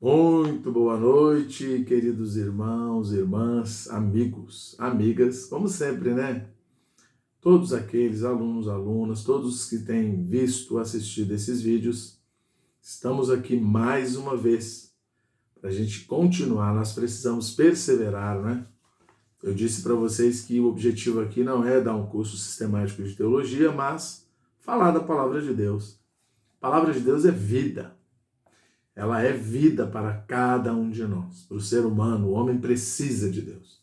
Muito boa noite, queridos irmãos, irmãs, amigos, amigas, como sempre, né? Todos aqueles alunos, alunas, todos que têm visto, assistido esses vídeos, estamos aqui mais uma vez. Para a gente continuar, nós precisamos perseverar, né? Eu disse para vocês que o objetivo aqui não é dar um curso sistemático de teologia, mas falar da palavra de Deus. A palavra de Deus é vida. Ela é vida para cada um de nós. Para o ser humano, o homem precisa de Deus.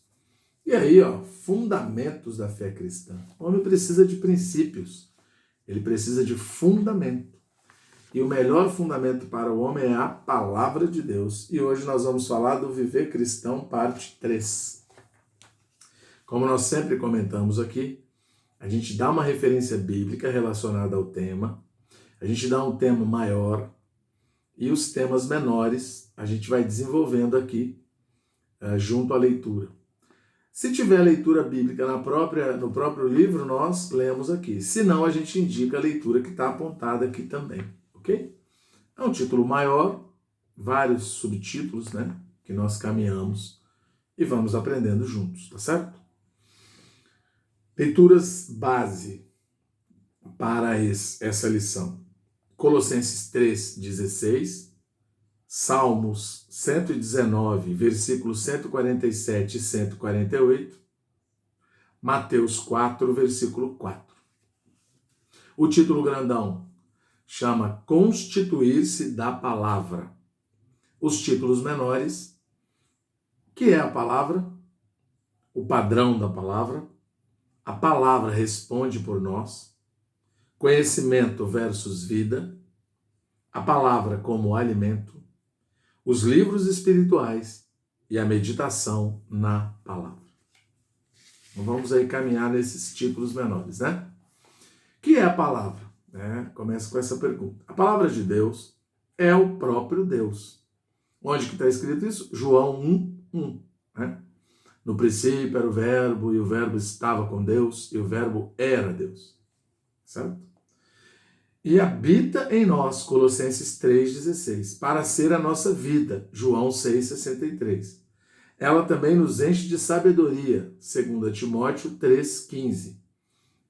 E aí, fundamentos da fé cristã. O homem precisa de princípios. Ele precisa de fundamento. E o melhor fundamento para o homem é a palavra de Deus. E hoje nós vamos falar do Viver Cristão, parte 3. Como nós sempre comentamos aqui, a gente dá uma referência bíblica relacionada ao tema, a gente dá um tema maior, e os temas menores a gente vai desenvolvendo aqui junto à leitura. Se tiver leitura bíblica no próprio livro, nós lemos aqui. Se não, a gente indica a leitura que está apontada aqui também, ok? É um título maior, vários subtítulos, né? Que nós caminhamos e vamos aprendendo juntos, tá certo? Leituras base para essa lição. Colossenses 3,16, Salmos 119, versículos 147 e 148, Mateus 4, versículo 4. O título grandão chama Constituir-se da Palavra. Os títulos menores, que é a palavra, o padrão da palavra, a palavra responde por nós, conhecimento versus vida, a palavra como alimento, os livros espirituais e a meditação na palavra. Então vamos aí caminhar nesses títulos menores, né? O que é a palavra? Começa com essa pergunta. A palavra de Deus é o próprio Deus. Onde que está escrito isso? João 1:1. Né? No princípio era o verbo, e o verbo estava com Deus, e o verbo era Deus. Certo? E habita em nós, Colossenses 3,16, para ser a nossa vida, João 6,63. Ela também nos enche de sabedoria, 2 Timóteo 3,15.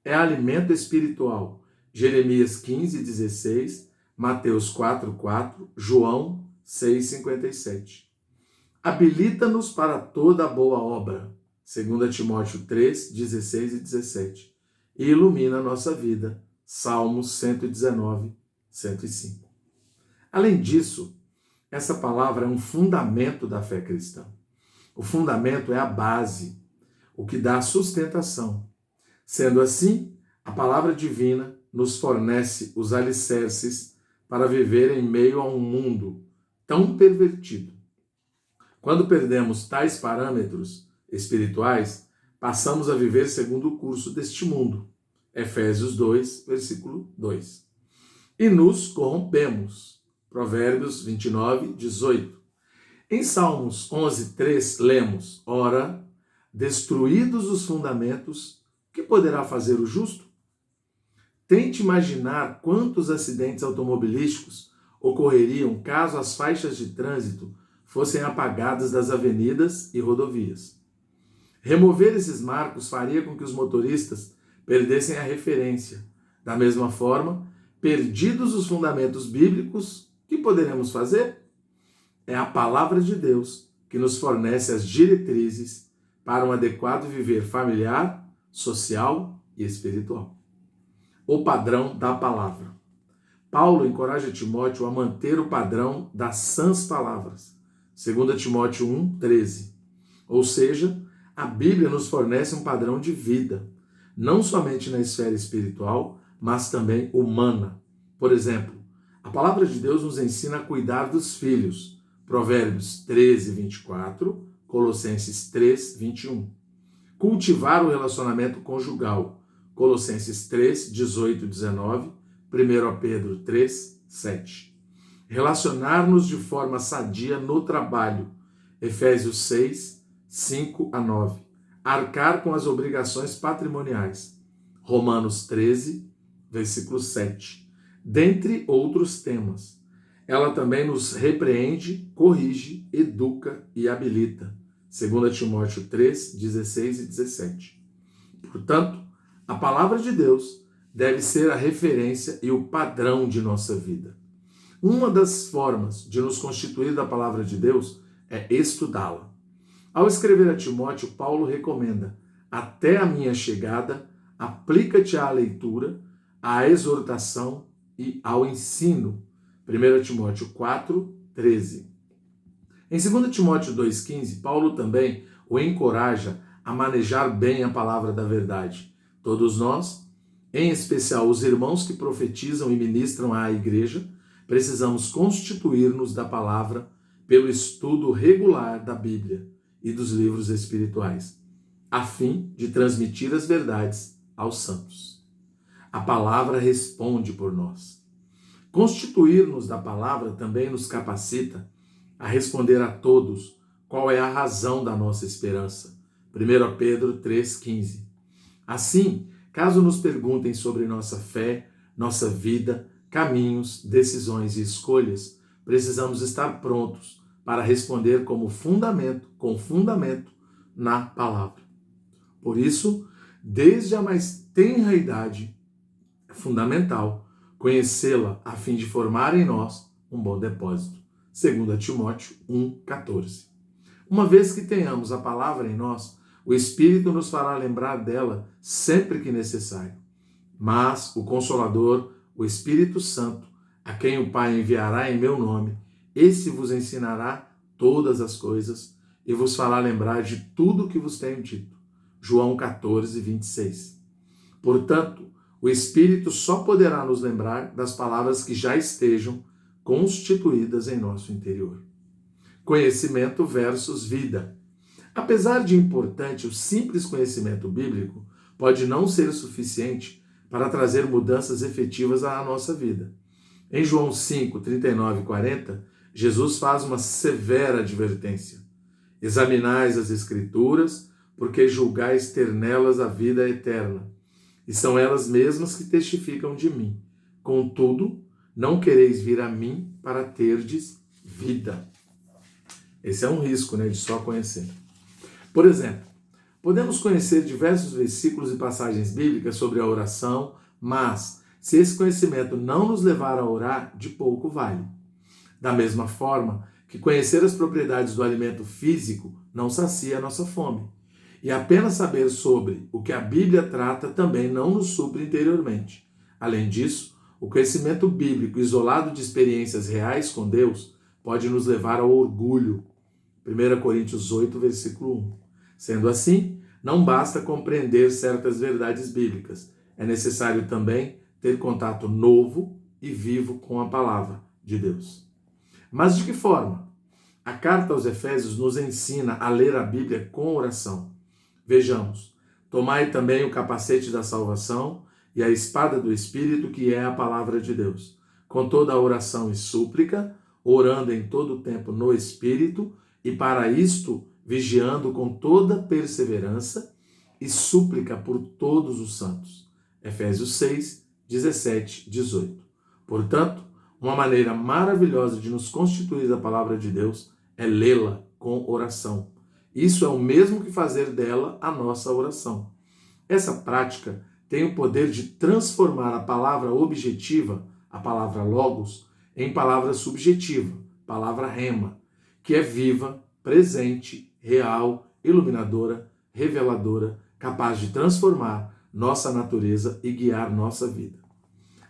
É alimento espiritual, Jeremias 15,16, Mateus 4,4, João 6,57. Habilita-nos para toda a boa obra, 2 Timóteo 3,16 e 17. E ilumina a nossa vida, Salmos 119, 105. Além disso, essa palavra é um fundamento da fé cristã. O fundamento é a base, o que dá sustentação. Sendo assim, a palavra divina nos fornece os alicerces para viver em meio a um mundo tão pervertido. Quando perdemos tais parâmetros espirituais, passamos a viver segundo o curso deste mundo. Efésios 2, versículo 2. E nos corrompemos. Provérbios 29, 18. Em Salmos 11, 3, lemos: Ora, destruídos os fundamentos, que poderá fazer o justo? Tente imaginar quantos acidentes automobilísticos ocorreriam caso as faixas de trânsito fossem apagadas das avenidas e rodovias. Remover esses marcos faria com que os motoristas perdessem a referência. Da mesma forma, perdidos os fundamentos bíblicos, o que poderemos fazer? É a palavra de Deus que nos fornece as diretrizes para um adequado viver familiar, social e espiritual. O padrão da palavra. Paulo encoraja Timóteo a manter o padrão das sãs palavras. 2 Timóteo 1,13. Ou seja, a Bíblia nos fornece um padrão de vida, não somente na esfera espiritual, mas também humana. Por exemplo, a palavra de Deus nos ensina a cuidar dos filhos. Provérbios 13, 24, Colossenses 3, 21. Cultivar o relacionamento conjugal. Colossenses 3, 18 e 19, 1 Pedro 3, 7. Relacionar-nos de forma sadia no trabalho. Efésios 6, 5 a 9. Arcar com as obrigações patrimoniais. Romanos 13, versículo 7. Dentre outros temas. ela também nos repreende, corrige, educa e habilita. 2 Timóteo 3, 16 e 17. Portanto, a palavra de Deus deve ser a referência e o padrão de nossa vida. Uma das formas de nos constituir da palavra de Deus é estudá-la. Ao escrever a Timóteo, Paulo recomenda: até a minha chegada, aplica-te à leitura, à exortação e ao ensino. 1 Timóteo 4, 13. Em 2 Timóteo 2,15, Paulo também o encoraja a manejar bem a palavra da verdade. Todos nós, em especial os irmãos que profetizam e ministram à igreja, precisamos constituir-nos da palavra pelo estudo regular da Bíblia e dos livros espirituais, a fim de transmitir as verdades aos santos. A palavra responde por nós. Constituir-nos da palavra também nos capacita a responder a todos qual é a razão da nossa esperança. 1 Pedro 3,15. Assim, caso nos perguntem sobre nossa fé, nossa vida, caminhos, decisões e escolhas, precisamos estar prontos para responder com fundamento na palavra. Por isso, desde a mais tenra idade, é fundamental conhecê-la a fim de formar em nós um bom depósito. 2 Timóteo 1,14. Uma vez que tenhamos a palavra em nós, o Espírito nos fará lembrar dela sempre que necessário. Mas o Consolador, o Espírito Santo, a quem o Pai enviará em meu nome, esse vos ensinará todas as coisas e vos fará lembrar de tudo o que vos tenho dito. João 14, 26. Portanto, o Espírito só poderá nos lembrar das palavras que já estejam constituídas em nosso interior. Conhecimento versus vida. Apesar de importante, o simples conhecimento bíblico pode não ser suficiente para trazer mudanças efetivas à nossa vida. Em João 5, 39 e 40, Jesus faz uma severa advertência. Examinais as Escrituras, porque julgais ter nelas a vida eterna, e são elas mesmas que testificam de mim. Contudo, não quereis vir a mim para terdes vida. Esse é um risco, de só conhecer. Por exemplo, podemos conhecer diversos versículos e passagens bíblicas sobre a oração, mas se esse conhecimento não nos levar a orar, de pouco vale. Da mesma forma que conhecer as propriedades do alimento físico não sacia a nossa fome. E apenas saber sobre o que a Bíblia trata também não nos supre interiormente. Além disso, o conhecimento bíblico isolado de experiências reais com Deus pode nos levar ao orgulho. 1 Coríntios 8, versículo 1. Sendo assim, não basta compreender certas verdades bíblicas. É necessário também ter contato novo e vivo com a palavra de Deus. Mas de que forma? A carta aos Efésios nos ensina a ler a Bíblia com oração. Vejamos: tomai também o capacete da salvação e a espada do Espírito, que é a palavra de Deus, com toda a oração e súplica, orando em todo o tempo no Espírito, e para isto vigiando com toda perseverança e súplica por todos os santos. Efésios 6, 17, 18. Portanto, uma maneira maravilhosa de nos constituir da palavra de Deus é lê-la com oração. Isso é o mesmo que fazer dela a nossa oração. Essa prática tem o poder de transformar a palavra objetiva, a palavra logos, em palavra subjetiva, palavra rema, que é viva, presente, real, iluminadora, reveladora, capaz de transformar nossa natureza e guiar nossa vida.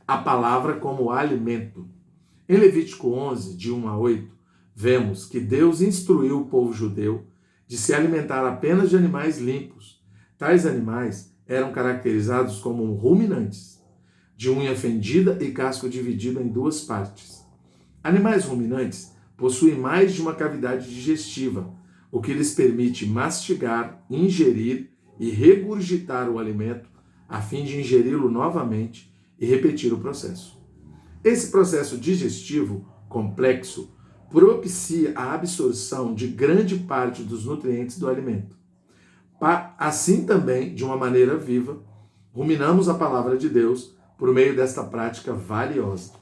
A palavra como alimento. Em Levítico 11, de 1 a 8, vemos que Deus instruiu o povo judeu de se alimentar apenas de animais limpos. Tais animais eram caracterizados como ruminantes, de unha fendida e casco dividido em duas partes. Animais ruminantes possuem mais de uma cavidade digestiva, o que lhes permite mastigar, ingerir e regurgitar o alimento a fim de ingeri-lo novamente e repetir o processo. Esse processo digestivo complexo propicia a absorção de grande parte dos nutrientes do alimento. Assim também, de uma maneira viva, ruminamos a palavra de Deus por meio desta prática valiosa.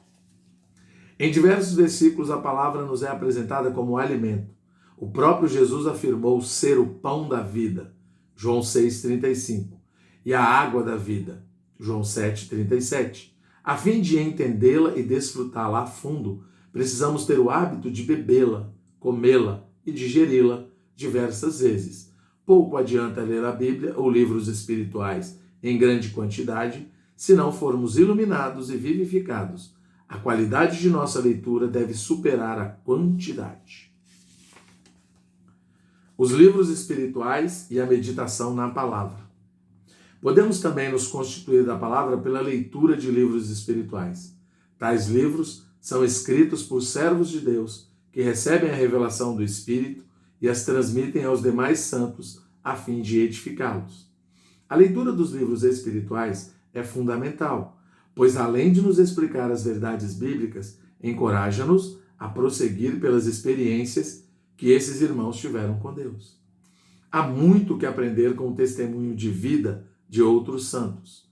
Em diversos versículos, a palavra nos é apresentada como alimento. O próprio Jesus afirmou ser o pão da vida, João 6,35, e a água da vida, João 7,37. A fim de entendê-la e desfrutá-la a fundo, precisamos ter o hábito de bebê-la, comê-la e digeri-la diversas vezes. Pouco adianta ler a Bíblia ou livros espirituais em grande quantidade, se não formos iluminados e vivificados. A qualidade de nossa leitura deve superar a quantidade. Os livros espirituais e a meditação na palavra. Podemos também nos constituir da palavra pela leitura de livros espirituais. Tais livros são escritos por servos de Deus que recebem a revelação do Espírito e as transmitem aos demais santos a fim de edificá-los. A leitura dos livros espirituais é fundamental, pois além de nos explicar as verdades bíblicas, encoraja-nos a prosseguir pelas experiências que esses irmãos tiveram com Deus. Há muito que aprender com o testemunho de vida de outros santos.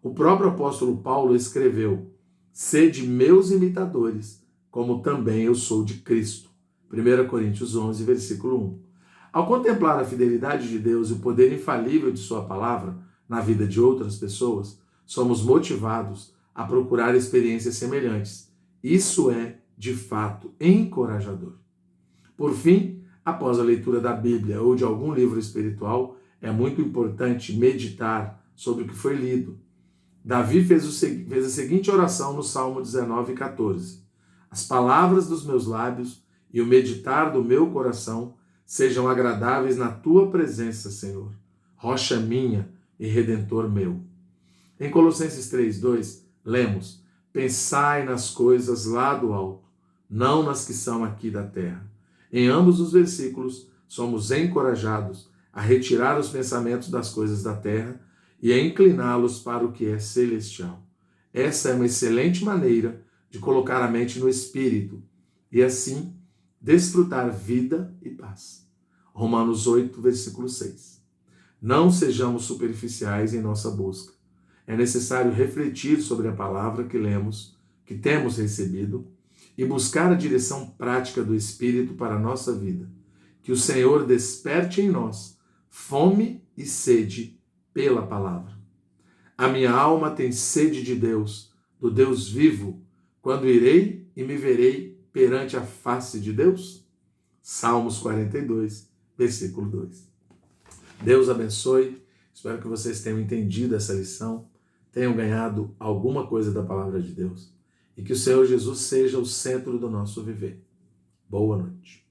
O próprio apóstolo Paulo escreveu: "Sede meus imitadores, como também eu sou de Cristo." 1 Coríntios 11, versículo 1. Ao contemplar a fidelidade de Deus e o poder infalível de sua palavra na vida de outras pessoas, somos motivados a procurar experiências semelhantes. Isso é, de fato, encorajador. Por fim, após a leitura da Bíblia ou de algum livro espiritual, é muito importante meditar sobre o que foi lido. Davi fez a seguinte oração no Salmo 19,14. As palavras dos meus lábios e o meditar do meu coração sejam agradáveis na tua presença, Senhor, rocha minha e redentor meu. Em Colossenses 3,2, lemos: pensai nas coisas lá do alto, não nas que são aqui da terra. Em ambos os versículos, somos encorajados a retirar os pensamentos das coisas da terra e a incliná-los para o que é celestial. Essa é uma excelente maneira de colocar a mente no espírito e, assim, desfrutar vida e paz. Romanos 8, versículo 6. Não sejamos superficiais em nossa busca. É necessário refletir sobre a palavra que lemos, que temos recebido, e buscar a direção prática do Espírito para a nossa vida. Que o Senhor desperte em nós fome e sede pela palavra. A minha alma tem sede de Deus, do Deus vivo. Quando irei e me verei perante a face de Deus? Salmos 42, versículo 2. Deus abençoe. Espero que vocês tenham entendido essa lição, tenham ganhado alguma coisa da palavra de Deus e que o Senhor Jesus seja o centro do nosso viver. Boa noite.